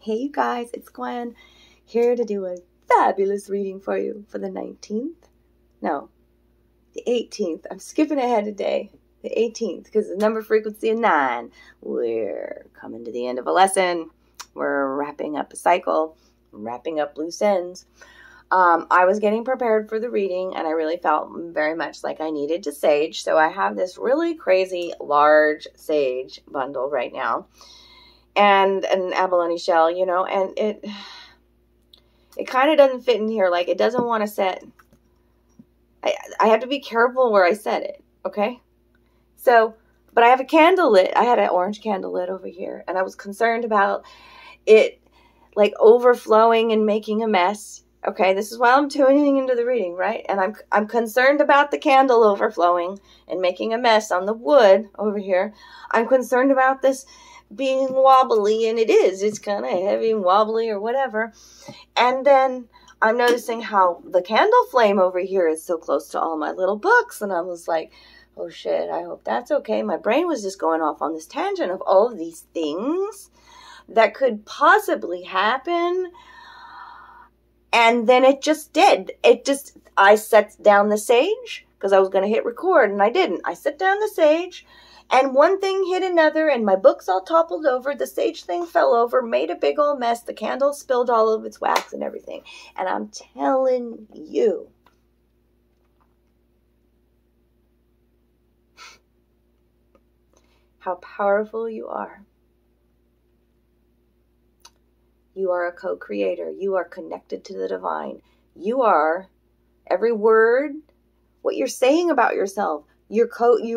Hey you guys, it's Gwen, here to do a fabulous reading for you for the 19th. No, the 18th. I'm skipping ahead today. The 18th, because the number frequency of 9. We're coming to the end of a lesson. We're wrapping up a cycle, wrapping up loose ends. I was getting prepared for the reading, and I really felt very much like I needed to sage. So I have this really crazy large sage bundle right now, and an abalone shell, you know, and it kind of doesn't fit in here. Like, it doesn't want to set. I have to be careful where I set it, okay? So, but I have a candle lit. I had an orange candle lit over here, and I was concerned about it, like, overflowing and making a mess. Okay, this is why I'm tuning into the reading, right? And I'm concerned about the candle overflowing and making a mess on the wood over here. I'm concerned about this being wobbly, and it is. It's kind of heavy and wobbly or whatever. And then I'm noticing how the candle flame over here is so close to all my little books, and I was like, oh shit, I hope that's okay. My brain was just going off on this tangent of all of these things that could possibly happen. And then it just did. I set down the sage because I was going to hit record, and I didn't. I set down the sage, and one thing hit another, and my books all toppled over. The sage thing fell over, made a big old mess. The candle spilled all of its wax and everything. And I'm telling you, how powerful you are. You are a co-creator. You are connected to the divine. You are, every word, what you're saying about yourself, you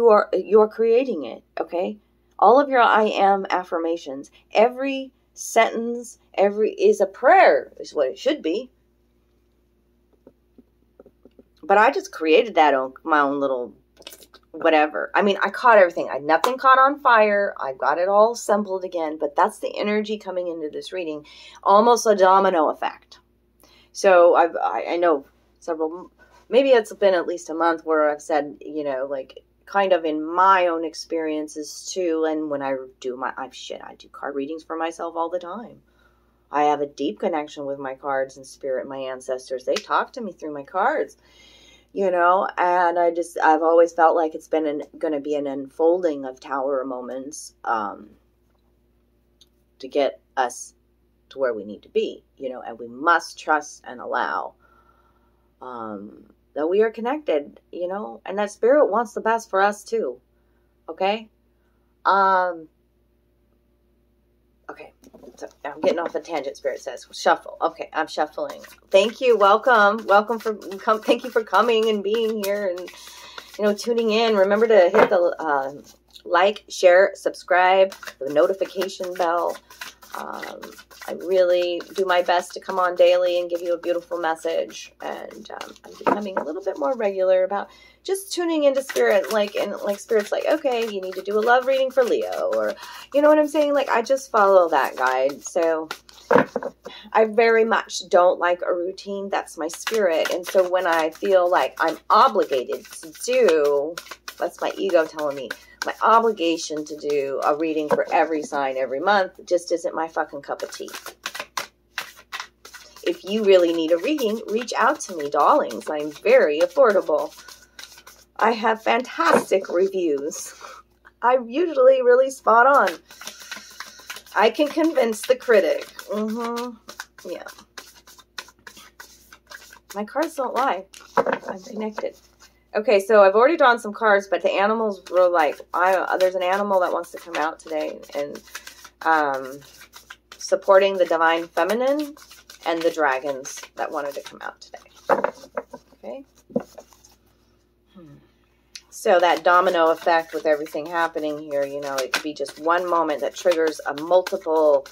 are creating it, okay? All of your I am affirmations, every sentence, is a prayer, is what it should be. But I just created that on my own little whatever. I mean, I caught everything. Nothing caught on fire. I got it all assembled again, but that's the energy coming into this reading. Almost a domino effect. So I know several, maybe it's been at least a month where I've said, you know, like, kind of in my own experiences too. And when I do I do card readings for myself all the time. I have a deep connection with my cards and spirit, my ancestors. They talk to me through my cards. You know, and I've always felt like it's been going to be an unfolding of tower moments to get us to where we need to be, you know, and we must trust and allow that we are connected, you know, and that spirit wants the best for us too. Okay. Okay, so I'm getting off a tangent. Spirit says shuffle. Okay, I'm shuffling. Thank you. Welcome. Thank you for coming and being here and, you know, tuning in. Remember to hit the like, share, subscribe, the notification bell. I really do my best to come on daily and give you a beautiful message. And I'm becoming a little bit more regular about just tuning into spirit, like, and like spirit's like, okay, you need to do a love reading for Leo, or, you know what I'm saying? Like, I just follow that guide. So I very much don't like a routine. That's my spirit. And so when I feel like I'm obligated to do, that's my ego telling me, my obligation to do a reading for every sign every month just isn't my fucking cup of tea. If you really need a reading, reach out to me, darlings. I'm very affordable. I have fantastic reviews. I'm usually really spot on. I can convince the critic. Yeah. My cards don't lie. I'm connected. Okay, so I've already drawn some cards, but the animals were like, there's an animal that wants to come out today, and supporting the divine feminine and the dragons that wanted to come out today. Okay. So that domino effect with everything happening here, you know, it could be just one moment that triggers a multiple.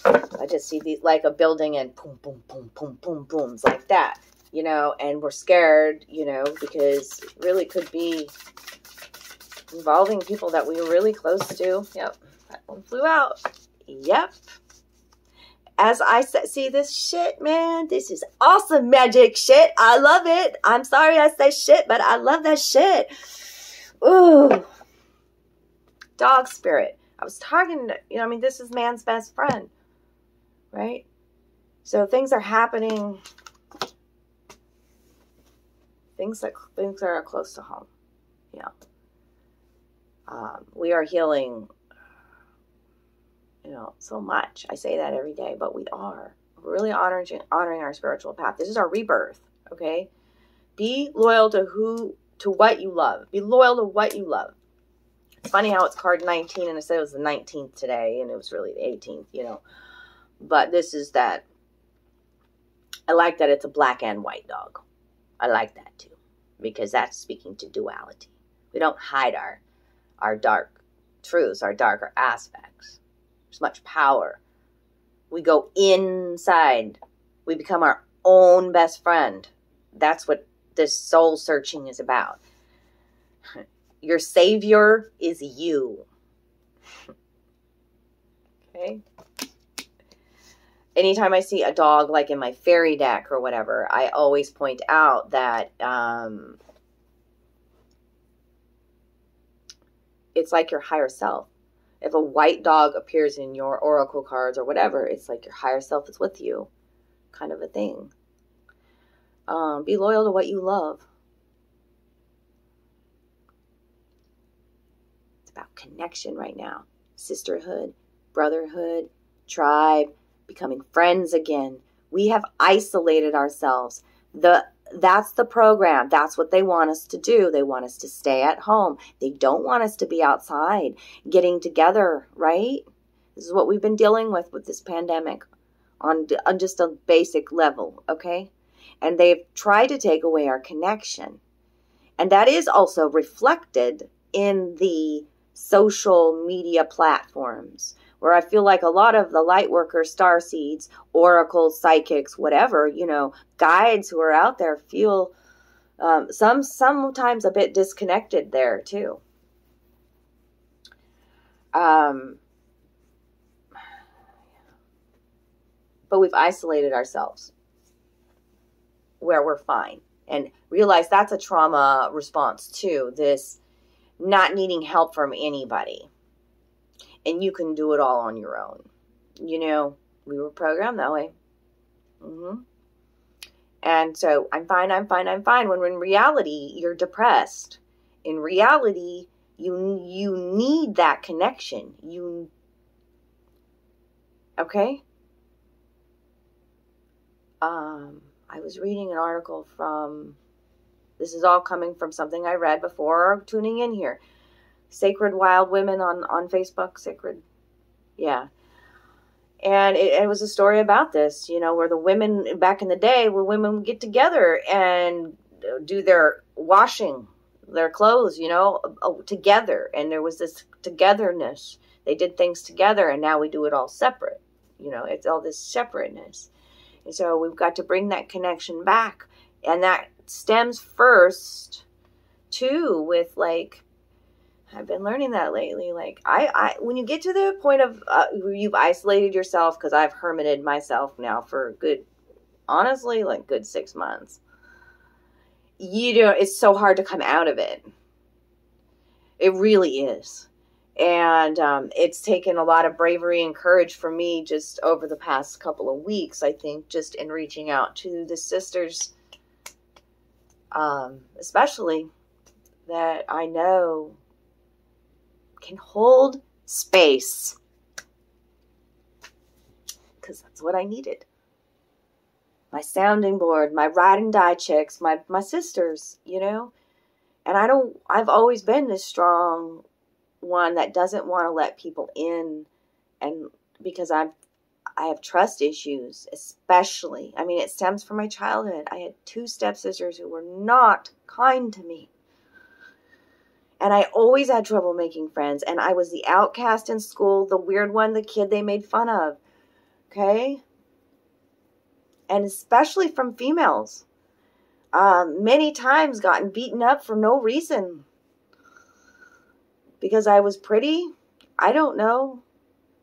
I just see these like a building and boom, boom, boom, boom, boom, booms like that. You know, and we're scared, you know, because it really could be involving people that we were really close to. Yep, that one flew out. Yep. As I see this shit, man, this is awesome magic shit. I love it. I'm sorry I say shit, but I love that shit. Ooh. Dog spirit. I was talking to, you know, I mean, this is man's best friend. right? So things are happening. Things that are close to home. Yeah. We are healing, so much. I say that every day, but we are. We're really honoring our spiritual path. This is our rebirth, okay? Be loyal to what you love. Be loyal to what you love. It's funny how it's card 19, and I said it was the 19th today, and it was really the 18th, But this is that. I like that it's a black and white dog. I like that too, because that's speaking to duality. We don't hide our dark truths, our darker aspects. There's much power. We go inside. We become our own best friend. That's what this soul searching is about. Your savior is you. Okay? Anytime I see a dog, like in my fairy deck or whatever, I always point out that it's like your higher self. If a white dog appears in your oracle cards or whatever, it's like your higher self is with you, kind of a thing. Be loyal to what you love. It's about connection right now. Sisterhood, brotherhood, tribe, becoming friends again. We have isolated ourselves. That's the program. That's what they want us to do. They want us to stay at home. They don't want us to be outside, getting together, right? This is what we've been dealing with this pandemic on just a basic level, okay? And they've tried to take away our connection. And that is also reflected in the social media platforms, where I feel like a lot of the light workers, star seeds, oracles, psychics, whatever, guides who are out there feel sometimes a bit disconnected there too. But we've isolated ourselves where we're fine, and realize that's a trauma response too, this not needing help from anybody. And you can do it all on your own. We were programmed that way. And so, I'm fine. When in reality, you're depressed. In reality, you need that connection. Okay? I was reading an article this is all coming from something I read before tuning in here. Sacred Wild Women on Facebook. Sacred. Yeah. And it was a story about this, where the women back in the day, where women would get together and do their washing, their clothes, together. And there was this togetherness. They did things together, and now we do it all separate. It's all this separateness. And so we've got to bring that connection back. And that stems first, too, with I've been learning that lately. When you get to the point of where you've isolated yourself, because I've hermited myself now for good 6 months. It's so hard to come out of it. It really is. And it's taken a lot of bravery and courage for me just over the past couple of weeks, I think, just in reaching out to the sisters, especially that I know can hold space, because that's what I needed. My sounding board, my ride and die chicks, my sisters, and I've always been this strong one that doesn't want to let people in, and because I have trust issues, especially. It stems from my childhood. I had 2 stepsisters who were not kind to me. And I always had trouble making friends. And I was the outcast in school, the weird one, the kid they made fun of. Okay? And especially from females. Many times gotten beaten up for no reason. Because I was pretty? I don't know.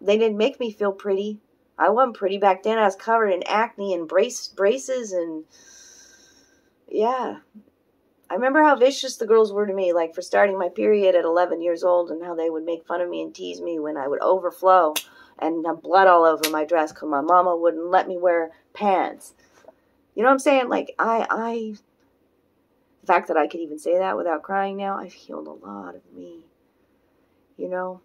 They didn't make me feel pretty. I wasn't pretty back then. I was covered in acne and braces and... yeah. I remember how vicious the girls were to me, for starting my period at 11 years old, and how they would make fun of me and tease me when I would overflow. and blood all over my dress because my mama wouldn't let me wear pants. You know what I'm saying? Like, the fact that I could even say that without crying now, I've healed a lot of me, you know?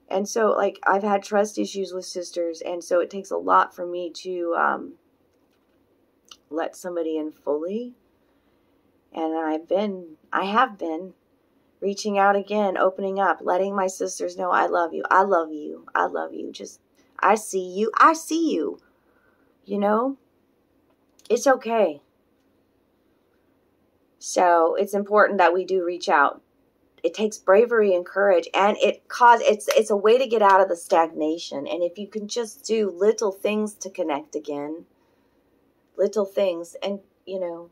And so, like, I've had trust issues with sisters, and so it takes a lot for me to let somebody in fully. And I have been reaching out again, opening up, letting my sisters know I love you. I love you. I love you. Just, I see you. I see you. You know? It's okay. So it's important that we do reach out. It takes bravery and courage, and it's a way to get out of the stagnation. And if you can just do little things to connect again, little things, and, you know,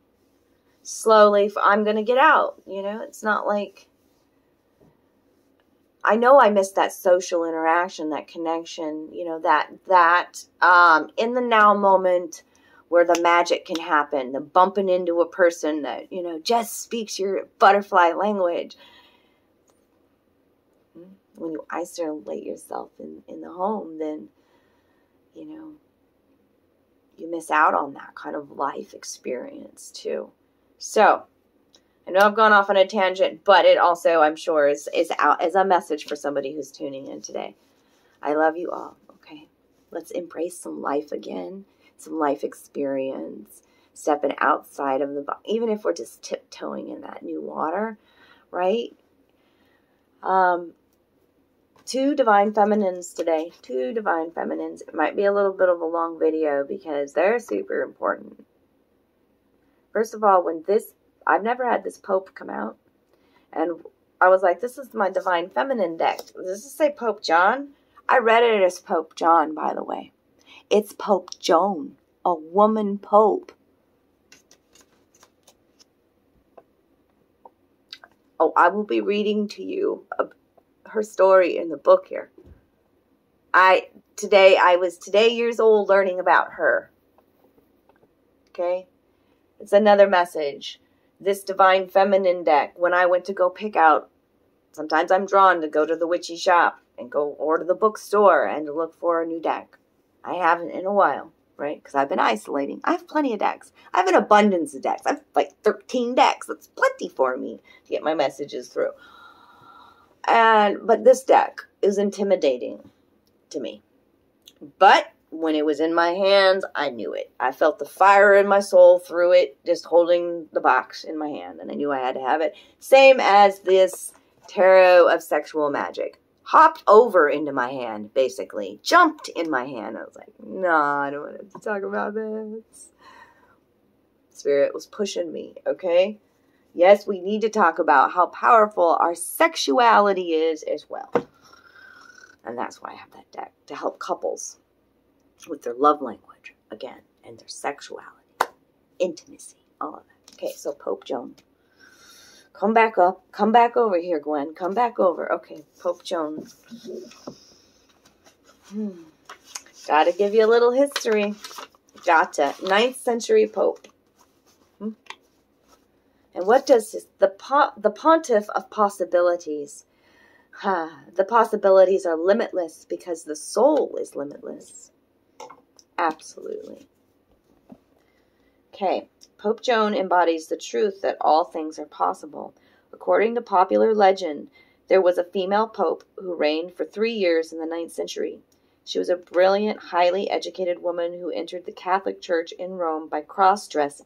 slowly, I'm going to get out, you know? It's not like, I know I missed that social interaction, that connection, you know, that in the now moment where the magic can happen, the bumping into a person that, you know, just speaks your butterfly language. When you isolate yourself in the home, then, you know, you miss out on that kind of life experience too. So, I know I've gone off on a tangent, but it also, I'm sure, is out as a message for somebody who's tuning in today. I love you all, okay? Let's embrace some life again, some life experience, stepping outside of the box, even if we're just tiptoeing in that new water, right? 2 divine feminines today. 2 divine feminines. It might be a little bit of a long video because they're super important. First of all, I've never had this Pope come out. And I was like, this is my divine feminine deck. Does this say Pope John? I read it as Pope John, by the way. It's Pope Joan, a woman pope. Oh, I will be reading to you her story in the book here. I was today years old learning about her. Okay? It's another message. This divine feminine deck, when I went to go pick out, sometimes I'm drawn to go to the witchy shop and go or to the bookstore and to look for a new deck. I haven't in a while, right? Because I've been isolating. I have plenty of decks. I have an abundance of decks. I have like 13 decks. That's plenty for me to get my messages through. But this deck is intimidating to me. But when it was in my hands, I knew it. I felt the fire in my soul through it, just holding the box in my hand. And I knew I had to have it. Same as this Tarot of Sexual Magic. Hopped over into my hand, basically. Jumped in my hand. I was like, no, I don't want to talk about this. Spirit was pushing me, okay? Yes, we need to talk about how powerful our sexuality is as well. And that's why I have that deck, to help couples with their love language, again, and their sexuality, intimacy, all of that. Okay, so Pope Joan. Come back up. Come back over here, Gwen. Come back over. Okay, Pope Joan. Gotta give you a little history. Gotta. 9th century Pope. And what does this? The pontiff of possibilities. The possibilities are limitless because the soul is limitless. Absolutely. Okay. Pope Joan embodies the truth that all things are possible. According to popular legend, there was a female pope who reigned for 3 years in the 9th century. She was a brilliant, highly educated woman who entered the Catholic Church in Rome by cross-dressing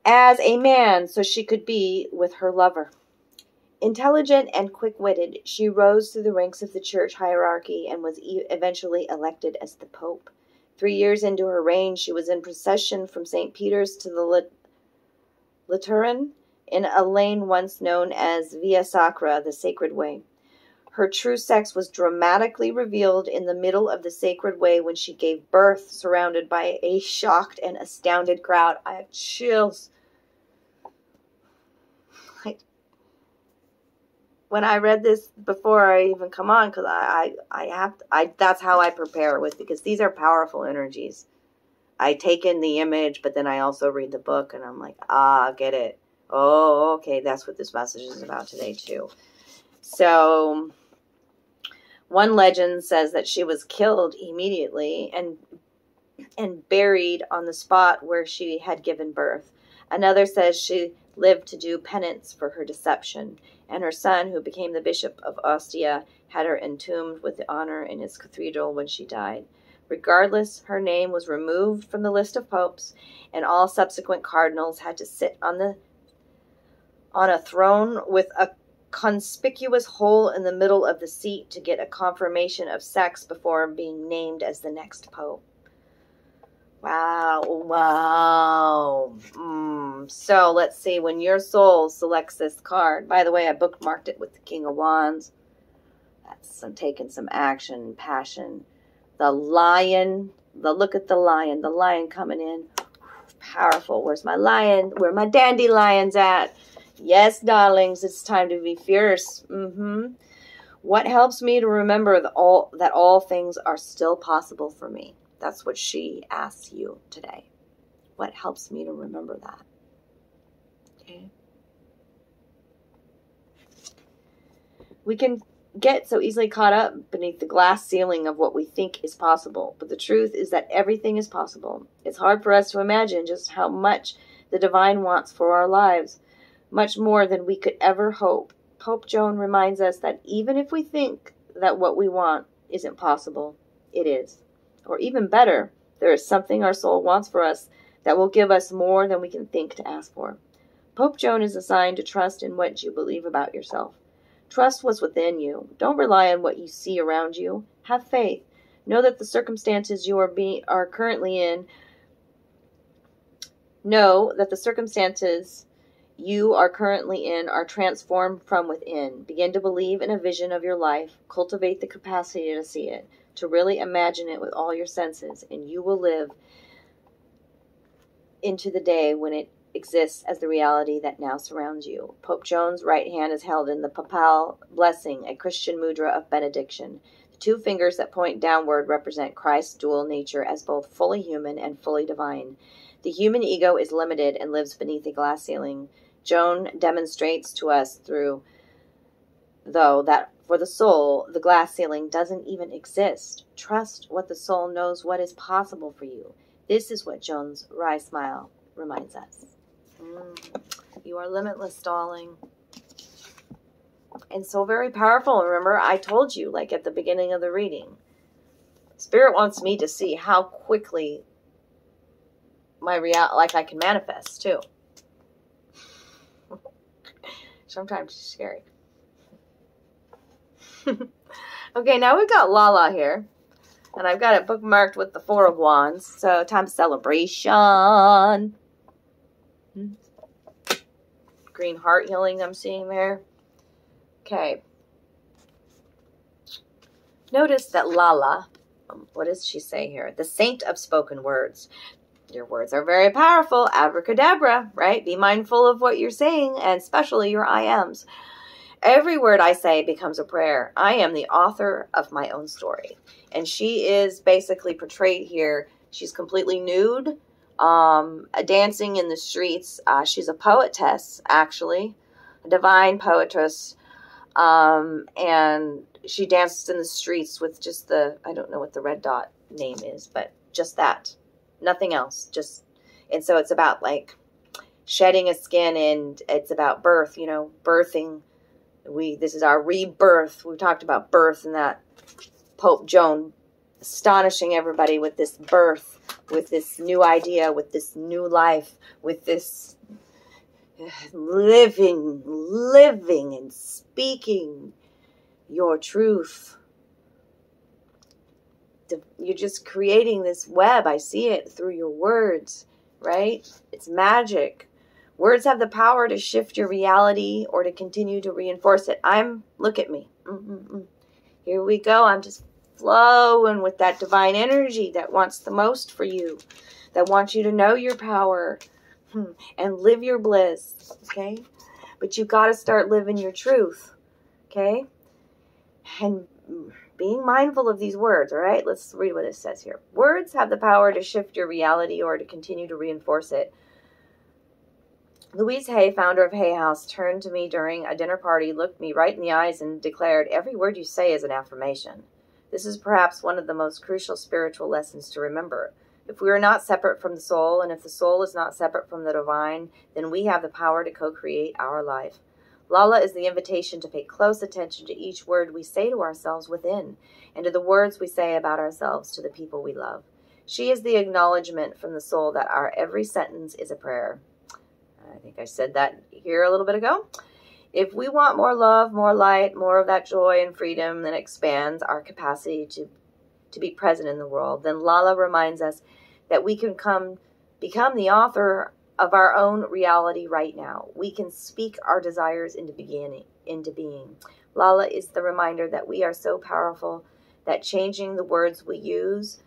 as a man so she could be with her lover. Intelligent and quick-witted, she rose through the ranks of the church hierarchy and was eventually elected as the Pope. 3 years into her reign, she was in procession from St. Peter's to the Lateran in a lane once known as Via Sacra, the Sacred Way. Her true sex was dramatically revealed in the middle of the Sacred Way when she gave birth, surrounded by a shocked and astounded crowd. I have chills. When I read this before I even come on, because that's how I prepare with, because these are powerful energies. I take in the image, but then I also read the book, and I'm like, get it. Oh, okay, that's what this message is about today, too. So, One legend says that she was killed immediately and buried on the spot where she had given birth. Another says she lived to do penance for her deception, and her son, who became the Bishop of Ostia, had her entombed with honor in his cathedral when she died. Regardless, her name was removed from the list of popes, and all subsequent cardinals had to sit on a throne with a conspicuous hole in the middle of the seat to get a confirmation of sex before being named as the next pope. Wow. So let's see, when your soul selects this card, by the way, I bookmarked it with the King of Wands. That's taking some action, passion. The lion, look at the lion coming in. Powerful. Where's my lion? Where are my dandelions at? Yes, darlings, it's time to be fierce. What helps me to remember that all things are still possible for me? That's what she asks you today. What helps me to remember that? Okay. We can get so easily caught up beneath the glass ceiling of what we think is possible. But the truth is that everything is possible. It's hard for us to imagine just how much the divine wants for our lives. Much more than we could ever hope. Pope Joan reminds us that even if we think that what we want isn't possible, it is. Or even better, there is something our soul wants for us that will give us more than we can think to ask for. Pope Joan is assigned to trust in what you believe about yourself. Trust what's within you. Don't rely on what you see around you. Have faith. Know that the circumstances you are currently in are transformed from within. Begin to believe in a vision of your life. Cultivate the capacity to see it, to really imagine it with all your senses, and you will live into the day when it exists as the reality that now surrounds you. Pope Joan's right hand is held in the papal blessing, a Christian mudra of benediction. The two fingers that point downward represent Christ's dual nature as both fully human and fully divine. The human ego is limited and lives beneath a glass ceiling. Joan demonstrates to us that for the soul, the glass ceiling doesn't even exist. Trust what the soul knows what is possible for you. This is what Joan's wry smile reminds us. You are limitless, darling. And so very powerful. Remember, I told you, like at the beginning of the reading, Spirit wants me to see how quickly I can manifest too. Sometimes it's scary. Okay, now we've got Lala here. And I've got it bookmarked with the Four of Wands. So, time celebration. Green heart healing I'm seeing there. Okay. Notice that Lala, what does she say here? The saint of spoken words. Your words are very powerful. Abracadabra, right? Be mindful of what you're saying, and especially your I ams. Every word I say becomes a prayer. I am the author of my own story. And she is basically portrayed here. She's completely nude, dancing in the streets. She's a poetess, actually, a divine poetess. And she dances in the streets with just I don't know what the red dot name is, but just that. Nothing else. And so it's about like shedding a skin, and it's about birth, birthing. This is our rebirth. We talked about birth and that Pope Joan astonishing everybody with this birth, with this new idea, with this new life, with this living and speaking your truth. You're just creating this web. I see it through your words, right? It's magic. Words have the power to shift your reality or to continue to reinforce it. Look at me. Here we go. I'm just flowing with that divine energy that wants the most for you, that wants you to know your power and live your bliss, okay? But you got to start living your truth, okay? And being mindful of these words, all right? Let's read what it says here. Words have the power to shift your reality or to continue to reinforce it. Louise Hay, founder of Hay House, turned to me during a dinner party, looked me right in the eyes, and declared, "Every word you say is an affirmation." This is perhaps one of the most crucial spiritual lessons to remember. If we are not separate from the soul, and if the soul is not separate from the divine, then we have the power to co-create our life. Lala is the invitation to pay close attention to each word we say to ourselves within, and to the words we say about ourselves to the people we love. She is the acknowledgement from the soul that our every sentence is a prayer. I think I said that here a little bit ago. If we want more love, more light, more of that joy and freedom that expands our capacity to be present in the world, then Lala reminds us that we can become the author of our own reality right now. We can speak our desires into being. Lala is the reminder that we are so powerful that changing the words we use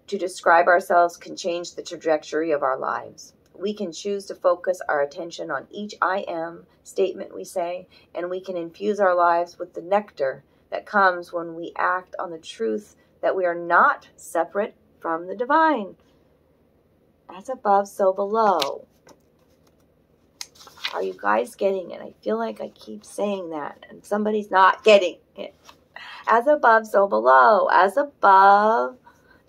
to describe ourselves can change the trajectory of our lives. We can choose to focus our attention on each I am statement we say, and we can infuse our lives with the nectar that comes when we act on the truth that we are not separate from the divine. As above, so below. Are you guys getting it? I feel like I keep saying that, and somebody's not getting it. As above, so below. As above,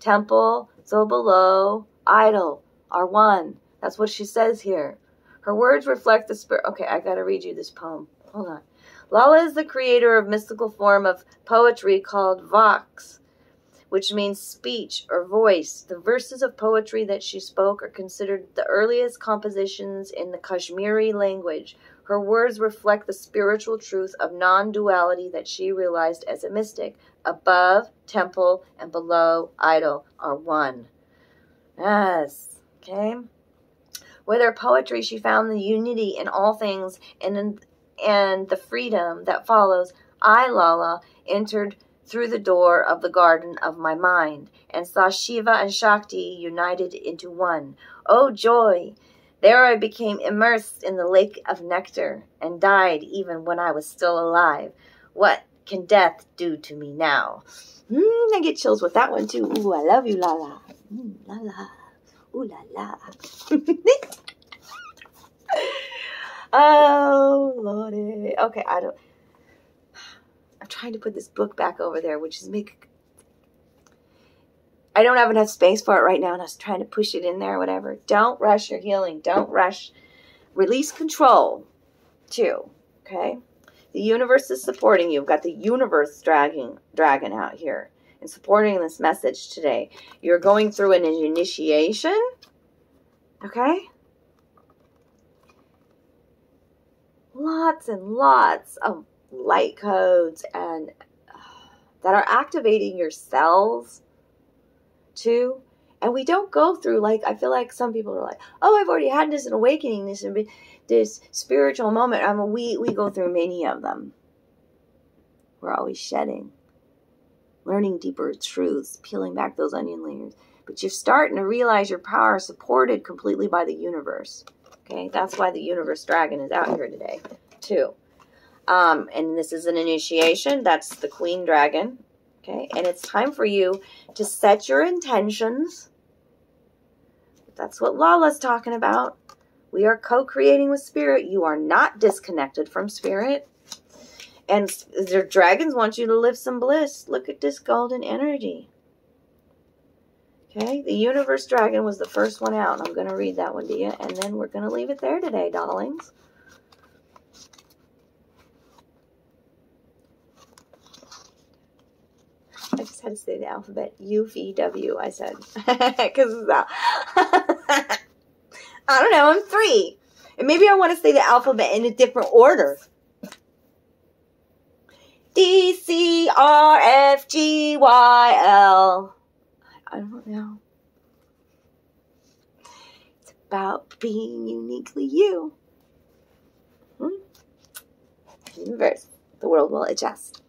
temple, so below, idol, are one. That's what she says here. Her words reflect the spirit. Okay, I got to read you this poem. Hold on. Lala is the creator of mystical form of poetry called Vox, which means speech or voice. The verses of poetry that she spoke are considered the earliest compositions in the Kashmiri language. Her words reflect the spiritual truth of non-duality that she realized as a mystic. Above, temple, and below, idol, are one. Yes. Okay. With her poetry, she found the unity in all things and the freedom that follows. I, Lala, entered through the door of the garden of my mind and saw Shiva and Shakti united into one. Oh, joy! There I became immersed in the lake of nectar and died even when I was still alive. What can death do to me now? I get chills with that one, too. Ooh, I love you, Lala. Lala. Ooh la la. Oh, Lordy. Okay, I'm trying to put this book back over there, which is I don't have enough space for it right now, and I was trying to push it in there or whatever. Don't rush your healing. Don't rush. Release control, too. Okay? The universe is supporting you. We've got the universe dragon out here and supporting this message today. You're going through an initiation. Okay? Lots and lots of light codes and that are activating your cells too. And we don't go through, like, I feel like some people are like, oh, I've already had this awakening, this spiritual moment. I mean, we go through many of them. We're always shedding, learning deeper truths, peeling back those onion layers. But you're starting to realize your power is supported completely by the universe. Okay, that's why the universe dragon is out here today, too. And this is an initiation. That's the queen dragon. Okay, and it's time for you to set your intentions. That's what Lala's talking about. We are co-creating with spirit. You are not disconnected from spirit. And the dragons want you to live some bliss. Look at this golden energy. Okay, the universe dragon was the first one out. I'm going to read that one to you, and then we're going to leave it there today, darlings. I just had to say the alphabet. U-V-W, I said. Because I don't know, I'm 3. And maybe I want to say the alphabet in a different order. D-C-R-F-G-Y-L. I don't know. It's about being uniquely you. Universe. The world will adjust.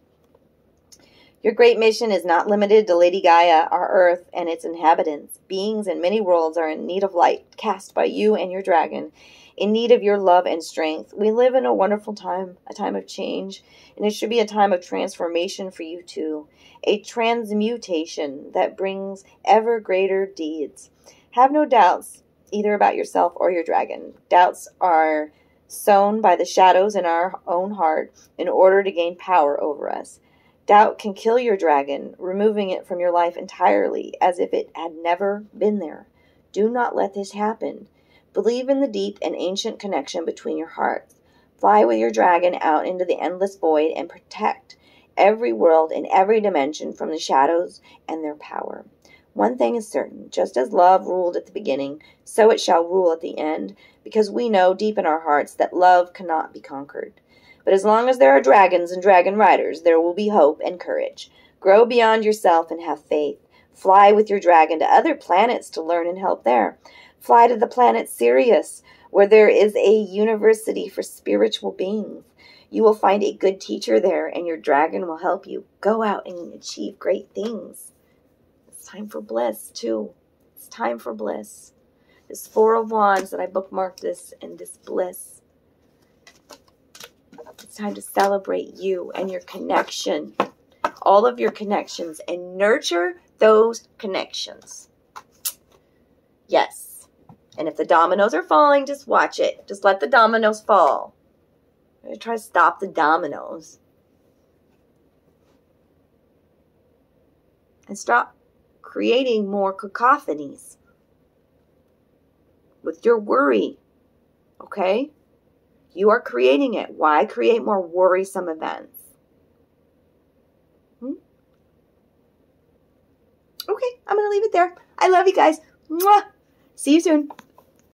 Your great mission is not limited to Lady Gaia, our Earth, and its inhabitants. Beings in many worlds are in need of light, cast by you and your dragon, in need of your love and strength. We live in a wonderful time, a time of change, and it should be a time of transformation for you too. A transmutation that brings ever greater deeds. Have no doubts either about yourself or your dragon. Doubts are sown by the shadows in our own heart in order to gain power over us. Doubt can kill your dragon, removing it from your life entirely, as if it had never been there. Do not let this happen. Believe in the deep and ancient connection between your hearts. Fly with your dragon out into the endless void and protect every world and every dimension from the shadows and their power. One thing is certain, just as love ruled at the beginning, so it shall rule at the end, because we know deep in our hearts that love cannot be conquered. But as long as there are dragons and dragon riders, there will be hope and courage. Grow beyond yourself and have faith. Fly with your dragon to other planets to learn and help there. Fly to the planet Sirius, where there is a university for spiritual beings. You will find a good teacher there, and your dragon will help you go out and achieve great things. It's time for bliss, too. It's time for bliss. This Four of Wands that I bookmarked this, and this bliss. It's time to celebrate you and your connection. All of your connections, and nurture those connections. Yes. And if the dominoes are falling, just watch it. Just let the dominoes fall. I'm going to try to stop the dominoes. And stop creating more cacophonies with your worry. Okay? You are creating it. Why create more worrisome events? Okay, I'm going to leave it there. I love you guys. Mwah! See you soon.